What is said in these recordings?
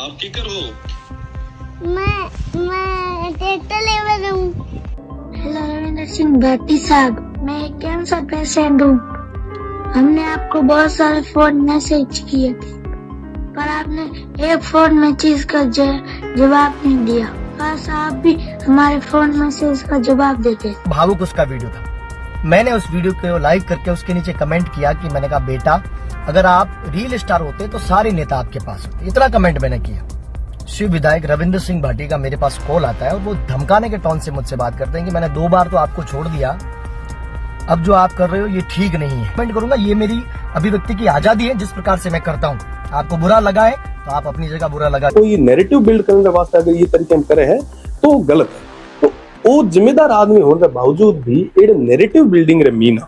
आप किकर हो? मैं ट्रैक्टर लेवर हूँ। हेलो रविंद्र सिंह भाटी साहब, मैं एक कैंसर पेशेंट हूँ। हमने आपको बहुत सारे फोन मैसेज किए थे, पर आपने एक फोन मैसेज का जवाब नहीं दिया। बस आप भी हमारे फोन मैसेज का जवाब देते। भावुक उसका वीडियो था। मैंने उस वीडियो को लाइक करके उसके नीचे कमेंट किया कि मैंने कहा बेटा, अगर आप रील स्टार होते तो सारे नेता आपके पास होते। इतना कमेंट मैंने किया। शिव विधायक रविंद्र सिंह भाटी का मेरे पास कॉल आता है और वो धमकाने के टोन से मुझसे बात करते हैं कि मैंने 2 बार तो आपको छोड़ दिया, अब जो आप कर रहे हो ये ठीक नहीं है। कमेंट करूंगा, ये मेरी अभिव्यक्ति की आजादी है, जिस प्रकार से मैं करता हूँ। आपको बुरा लगा है तो आप अपनी जगह बुरा लगा। तो ये नैरेटिव बिल्ड करने के वास्ते अगर ये तरीके हम करे हैं तो गलत है। तो वो जिम्मेदार आदमी होने के बावजूद भी एडे नैरेटिव बिल्डिंग रे मीना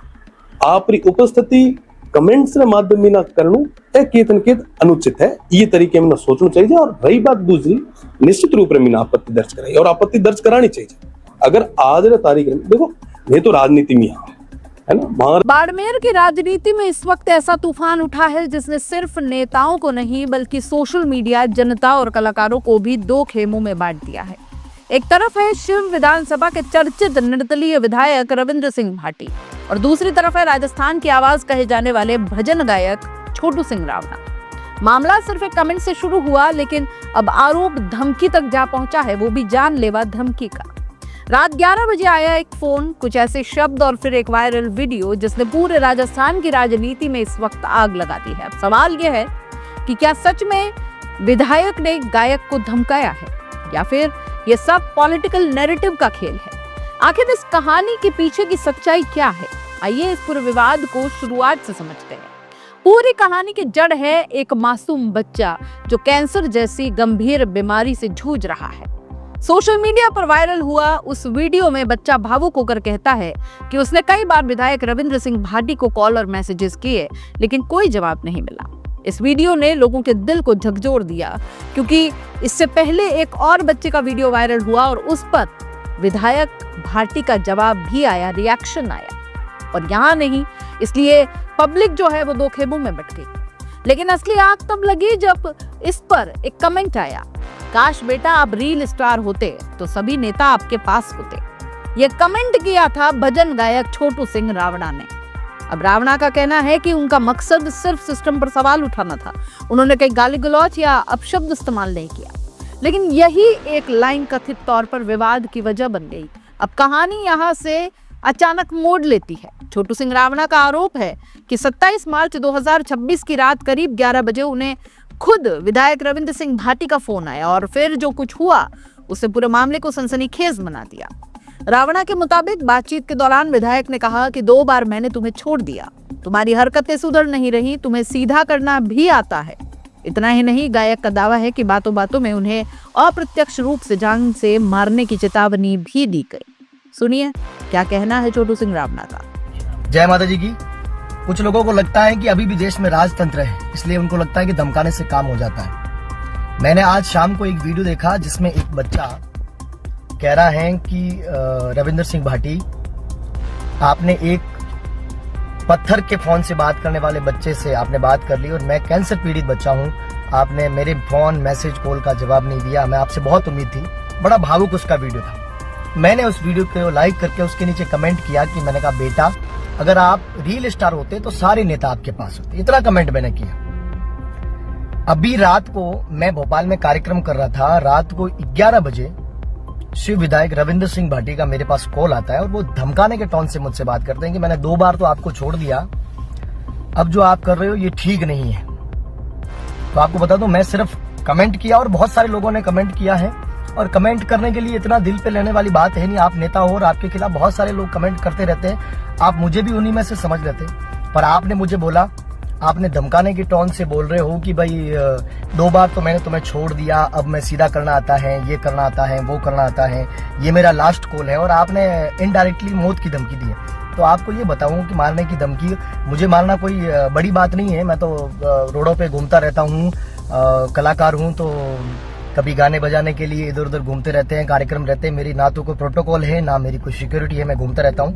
आपरी उपस्थिति कमेंट्स रे माध्यम मीना करनु ए केतन केत अनुचित है। ये तरीके में सोचना चाहिए। और रही बात दूसरी, निश्चित रूप में मीना आपत्ति दर्ज कराई और आपत्ति दर्ज करानी चाहिए। अगर आज रे तारीख में देखो, ये तो राजनीति में है ना। बाड़मेर की राजनीति में इस वक्त ऐसा तूफान उठा है जिसने सिर्फ नेताओं को नहीं बल्कि सोशल मीडिया, जनता और कलाकारों को भी 2 खेमों में बांट दिया है। एक तरफ है शिव विधानसभा के चर्चित निर्दलीय विधायक रविंद्र सिंह भाटी और दूसरी तरफ है राजस्थान की आवाज कहे जाने वाले भजन गायक छोटू सिंह रावणा। मामला सिर्फ एक कमेंट से शुरू हुआ, लेकिन अब आरोप धमकी तक जा पहुंचा है, वो भी जानलेवा धमकी का। रात 11 बजे आया एक फोन, कुछ ऐसे शब्द और फिर एक वायरल वीडियो जिसने पूरे राजस्थान की राजनीति में इस वक्त आग लगा दी है। अब सवाल यह है कि क्या सच में विधायक ने गायक को धमकाया है या फिर ये सब पॉलिटिकल नैरेटिव का खेल है? आखिर इस कहानी के पीछे की सच्चाई क्या है? आइए इस पूरे विवाद को शुरुआत से समझते हैं। पूरी कहानी की जड़ है एक मासूम बच्चा जो कैंसर जैसी गंभीर बीमारी से जूझ रहा है। सोशल मीडिया पर वायरल हुआ उस वीडियो में बच्चा भावुक होकर कहता है कि उसने कई बार विधायक रविंद्र सिंह भाटी को कॉल और मैसेजेस किए, लेकिन कोई जवाब नहीं मिला। इस वीडियो ने लोगों के दिल को झकझोर दिया, क्योंकि इससे पहले एक और बच्चे का वीडियो वायरल हुआ और उस पर विधायक भाटी का जवाब भी आया, रिएक्शन आया। और यहाँ नहीं, इसलिए पब्लिक जो है वो 2 खेमों में बट गई। लेकिन असली आग तब लगी जब इस पर एक कमेंट आया, काश बेटा आप रील स्टार होते तो सभी नेता आपके पास होते। ये कमेंट किया था भजन गायक छोटू सिंह रावणा ने। अब रावणा का कहना है कि उनका मकसद सिर्फ सिस्टम पर सवाल उठाना था, उन्होंने कई गाली गलौज या अपशब्द इस्तेमाल नहीं किया। लेकिन यही एक लाइन कथित तौर पर विवाद की वजह बन गई। अब कहानी यहाँ से अचानक मोड़ लेती है। छोटू सिंह रावणा का आरोप है कि 27 मार्च 2026 की रात करीब 11 बजे उन्हें खुद विधायक रविंद्र सिंह भाटी का फोन आया और फिर जो कुछ हुआ उससे पूरे मामले को सनसनीखेज बना दिया। रावणा के मुताबिक बातचीत के दौरान विधायक ने कहा कि 2 बार मैंने तुम्हें छोड़ दिया, तुम्हारी हरकतें सुधर नहीं रही, तुम्हें सीधा करना भी आता है। इतना ही नहीं, गायक का दावा है कि बातों बातों में उन्हें अप्रत्यक्ष रूप से जान से मारने की चेतावनी भी दी गई। सुनिए क्या कहना है छोटू सिंह रावणा का। जय माता जी की। कुछ लोगों को लगता है कि अभी भी देश में राजतंत्र है, इसलिए उनको लगता है कि धमकाने से काम हो जाता है। मैंने आज शाम को एक वीडियो देखा जिसमें एक बच्चा कह रहा है कि रविंद्र सिंह भाटी, आपने एक पत्थर के फोन से बात करने वाले बच्चे से आपने बात कर ली और मैं कैंसर पीड़ित बच्चा हूं, आपने मेरे फोन मैसेज कॉल का जवाब नहीं दिया, मैं आपसे बहुत उम्मीद थी। बड़ा भावुक उसका वीडियो था। मैंने उस वीडियो को लाइक करके उसके नीचे कमेंट किया कि मैंने कहा बेटा, अगर आप रील स्टार होते तो सारे नेता आपके पास होते। इतना कमेंट मैंने किया। अभी रात को मैं भोपाल में कार्यक्रम कर रहा था, रात को 11 बजे शिव विधायक रविंद्र सिंह भाटी का मेरे पास कॉल आता है और वो धमकाने के टोन से मुझसे बात करते हैं कि मैंने 2 बार तो आपको छोड़ दिया, अब जो आप कर रहे हो ये ठीक नहीं है। तो आपको बता दूं, मैं सिर्फ कमेंट किया और बहुत सारे लोगों ने कमेंट किया है। और कमेंट करने के लिए इतना दिल पे लेने वाली बात है नहीं। आप नेता हो और आपके खिलाफ बहुत सारे लोग कमेंट करते रहते हैं, आप मुझे भी उन्हीं में से समझ लेते। पर आपने मुझे बोला, आपने धमकाने की टोन से बोल रहे हो कि भाई 2 बार तो मैंने तुम्हें छोड़ दिया, अब मैं सीधा करना आता है, ये करना आता है, वो करना आता है, ये मेरा लास्ट कॉल है। और आपने इनडायरेक्टली मौत की धमकी दी है। तो आपको ये बताऊं कि मारने की धमकी, मुझे मारना कोई बड़ी बात नहीं है। मैं तो रोडों पे घूमता रहता हूँ, कलाकार हूँ, तो कभी गाने बजाने के लिए इधर उधर घूमते रहते हैं, कार्यक्रम रहते हैं। मेरी ना तो कोई प्रोटोकॉल है, ना मेरी कोई सिक्योरिटी है, मैं घूमता रहता हूँ।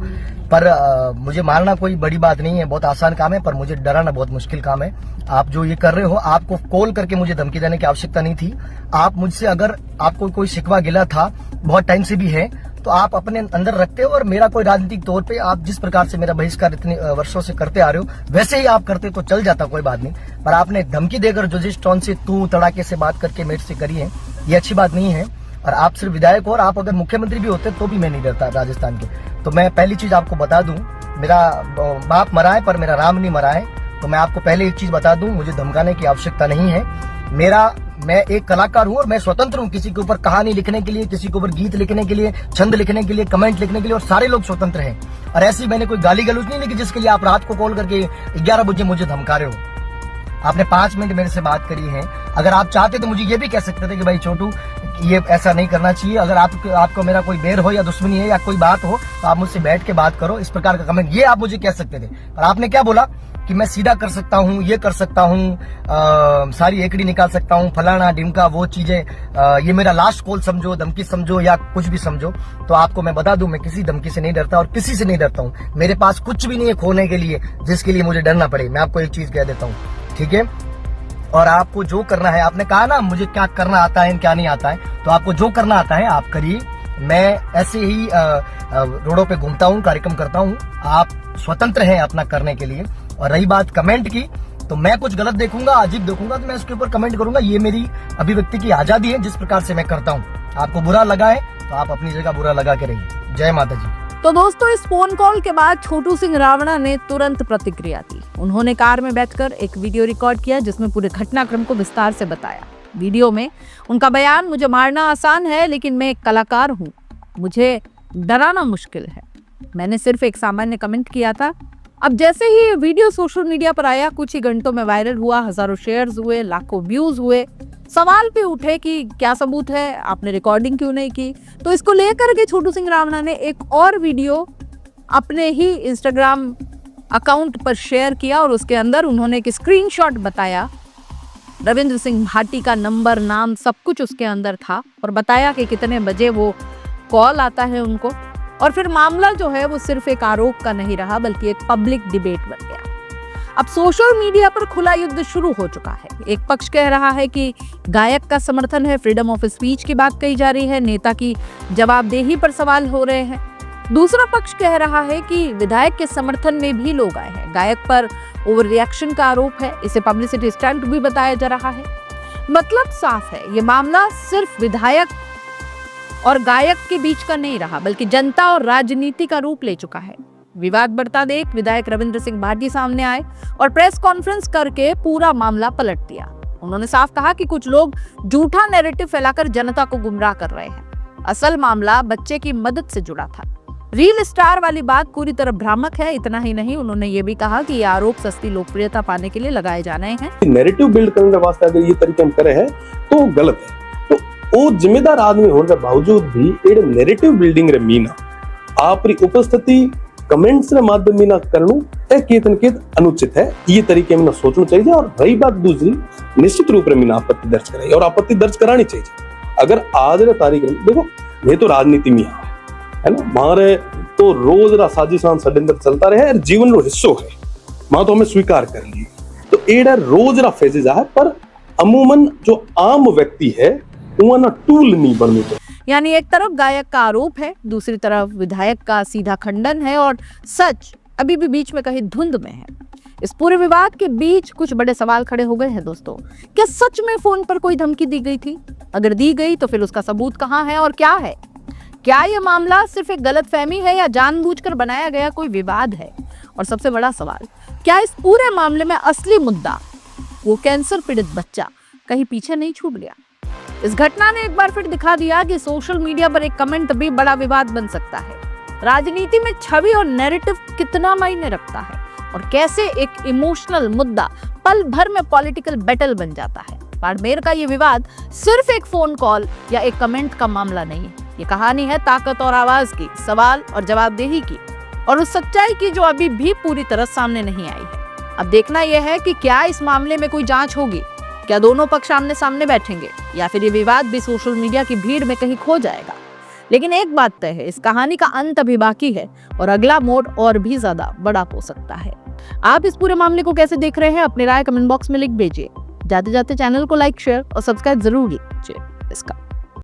पर मुझे मारना कोई बड़ी बात नहीं है, बहुत आसान काम है, पर मुझे डराना बहुत मुश्किल काम है। आप जो ये कर रहे हो, आपको कॉल करके मुझे धमकी देने की आवश्यकता नहीं थी। आप मुझसे अगर आपको कोई शिकवा गिला था, बहुत टाइम से भी है, तो आप अपने अंदर रखते हो। और मेरा कोई राजनीतिक तौर पे आप जिस प्रकार से मेरा बहिष्कार इतने वर्षों से करते आ रहे हो, वैसे ही आप करते तो चल जाता, कोई बात नहीं। पर आपने धमकी देकर जो जिस टोन से तू तड़ाके से बात करके मेरे से करी है, ये अच्छी बात नहीं है। और आप सिर्फ विधायक हो, और आप अगर मुख्यमंत्री भी होते तो भी मैं नहीं डरता राजस्थान के। तो मैं पहली चीज आपको बता दूं, मेरा बाप मरा है पर मेरा राम नहीं मरा है। तो मैं आपको पहले एक चीज बता दूं, मुझे धमकाने की आवश्यकता नहीं है। मैं एक कलाकार हूं और मैं स्वतंत्र हूं, किसी के ऊपर कहानी लिखने के लिए, किसी के ऊपर गीत लिखने के लिए, छंद लिखने के लिए, कमेंट लिखने के लिए, और सारे लोग स्वतंत्र हैं। और ऐसी मैंने कोई गाली गलौज नहीं लिखी जिसके लिए आप रात को कॉल करके 11 बजे मुझे धमका रहे हो। आपने 5 मिनट मेरे से बात करी है। अगर आप चाहते तो मुझे ये भी कह सकते थे कि भाई छोटू, ये ऐसा नहीं करना चाहिए। अगर आपको मेरा कोई बैर हो या दुश्मनी है या कोई बात हो, तो आप मुझसे बैठ के बात करो। इस प्रकार का कमेंट ये आप मुझे कह सकते थे। और आपने क्या बोला कि मैं सीधा कर सकता हूँ, ये कर सकता हूँ, सारी एकड़ी निकाल सकता हूँ, फलाना ढिमका, वो चीजें, ये मेरा लास्ट कॉल समझो, धमकी समझो या कुछ भी समझो। तो आपको मैं बता दूं, मैं किसी धमकी से नहीं डरता और किसी से नहीं डरता हूँ। मेरे पास कुछ भी नहीं है खोने के लिए जिसके लिए मुझे डरना पड़े। मैं आपको एक चीज कह देता हूँ, ठीक है। और आपको जो करना है, आपने कहा ना मुझे क्या करना आता है क्या नहीं आता है, तो आपको जो करना आता है आप करिए। मैं ऐसे ही रोडों पे घूमता हूँ, कार्यक्रम करता हूँ। आप स्वतंत्र हैं अपना करने के लिए। और रही बात कमेंट की, तो मैं कुछ गलत देखूंगा, अजीब देखूंगा तो मैं उसके ऊपर कमेंट करूंगा। ये मेरी अभिव्यक्ति की आजादी है, जिस प्रकार से मैं करता हूँ। आपको बुरा लगा है तो आप अपनी जगह बुरा लगा के रहिए। जय माता जी। तो दोस्तों, इस फोन कॉल के बाद छोटू सिंह रावणा ने तुरंत प्रतिक्रिया दी। उन्होंने कार में बैठकर एक वीडियो रिकॉर्ड किया जिसमें पूरे घटनाक्रम को विस्तार से बताया। वीडियो में उनका बयान, मुझे मारना आसान है लेकिन मैं एक कलाकार हूँ, मुझे डराना मुश्किल है, मैंने सिर्फ एक सामान्य कमेंट किया था। अब जैसे ही ये वीडियो सोशल मीडिया पर आया, कुछ ही घंटों में वायरल हुआ, हजारों शेयर्स हुए, लाखों व्यूज हुए। सवाल पे उठे कि क्या सबूत है, आपने रिकॉर्डिंग क्यों नहीं की। तो इसको लेकर के छोटू सिंह रावणा ने एक और वीडियो अपने ही इंस्टाग्राम अकाउंट पर शेयर किया और उसके अंदर उन्होंने एक स्क्रीनशॉट बताया। रविंद्र सिंह भाटी का नंबर, नाम, सब कुछ उसके अंदर था और बताया कि कितने बजे वो कॉल आता है उनको। और फिर मामला जो है वो सिर्फ एक आरोप का नहीं रहा बल्कि एक पब्लिक डिबेट बन गया। अब सोशल मीडिया पर खुला युद्ध शुरू हो चुका है। एक पक्ष कह रहा है कि गायक का समर्थन है, फ्रीडम ऑफ स्पीच की बात कही जा रही है, नेता की जवाबदेही पर सवाल हो रहे हैं। दूसरा पक्ष कह रहा है कि विधायक के समर्थन में भी लोग आए हैं, गायक पर ओवर रिएक्शन का आरोप है, इसे पब्लिसिटी स्टंट भी बताया जा रहा है। मतलब साफ है, ये मामला सिर्फ विधायक और गायक के बीच का नहीं रहा बल्कि जनता और राजनीति का रूप ले चुका है। विवाद बढ़ता देख विधायक रविंद्र सिंह भाटी सामने आए और प्रेस कॉन्फ्रेंस करके पूरा मामला पलट दिया। उन्होंने साफ कहा कि कुछ लोग झूठा नैरेटिव फैलाकर जनता को गुमराह कर रहे हैं। असल मामला बच्चे की मदद से जुड़ा था। रील स्टार वाली बात पूरी तरह भ्रामक है। इतना ही नहीं, उन्होंने ये भी कहा कि ये आरोप सस्ती लोकप्रियता पाने के लिए लगाए जा रहे हैं। नैरेटिव बिल्ड करने के वास्ते अगर ये तरीके हम करे हैं तो गलत है। वो जिम्मेदार आदमी होने के बावजूद भी एडे नैरेटिव बिल्डिंग रे मीना आपरी उपस्थिति कमेंट्स रे माध्यम मीना करनु ए केतन केत अनुचित है। ये तरीके में सोचना चाहिए। और रही बात दूसरी, निश्चित रूप से मीना आपत्ति दर्ज करे और आपत्ति दर्ज करानी चाहिए। अगर आज रे तारीख में देखो, ये तो राजनीति में है ना, हमारे तो रोज रा साजिशान षड्यंत्र चलता रहे, जीवन रो हिस्सो है, मां तो हमें स्वीकार कर ली। तो एडा रोज रा फेजेज है, पर अमूमन जो आम व्यक्ति है ना टूल नहीं बनने। यानी एक तरफ गायक का आरोप है, दूसरी तरफ विधायक का सीधा खंडन है और सच अभी भी बीच में कहीं धुंध में है। इस पूरे विवाद के बीच कुछ बड़े सवाल खड़े हो गए हैं दोस्तों। क्या सच में फोन पर कोई धमकी दी गई थी? अगर दी गई तो फिर उसका सबूत कहाँ है और क्या है? क्या यह मामला सिर्फ एक गलतफहमी है या जानबूझकर बनाया गया कोई विवाद है? और सबसे बड़ा सवाल, क्या इस पूरे मामले में असली मुद्दा, वो कैंसर पीड़ित बच्चा, कहीं पीछे नहीं छूट गया? इस घटना ने एक बार फिर दिखा दिया कि सोशल मीडिया पर एक कमेंट भी बड़ा विवाद बन सकता है। राजनीति में छवि और नैरेटिव कितना मायने रखता है और कैसे एक इमोशनल मुद्दा पल भर में पॉलिटिकल बैटल बन जाता है। बाड़मेर का ये विवाद सिर्फ एक फोन कॉल या एक कमेंट का मामला नहीं है। ये कहानी है ताकत और आवाज की, सवाल और जवाबदेही की, और उस सच्चाई की जो अभी भी पूरी तरह सामने नहीं आई है। अब देखना यह है कि क्या इस मामले में कोई जांच होगी, क्या दोनों पक्ष आमने सामने बैठेंगे या फिर ये विवाद भी सोशल मीडिया की भीड़ में कहीं खो जाएगा? लेकिन एक बात तय है, इस कहानी का अंत अभी बाकी है और अगला मोड़ और भी ज्यादा बड़ा हो सकता है। आप इस पूरे मामले को कैसे देख रहे हैं? अपनी राय कमेंट बॉक्स में लिख भेजिए। जाते जाते चैनल को लाइक, शेयर और सब्सक्राइब जरूर कीजिए इसका।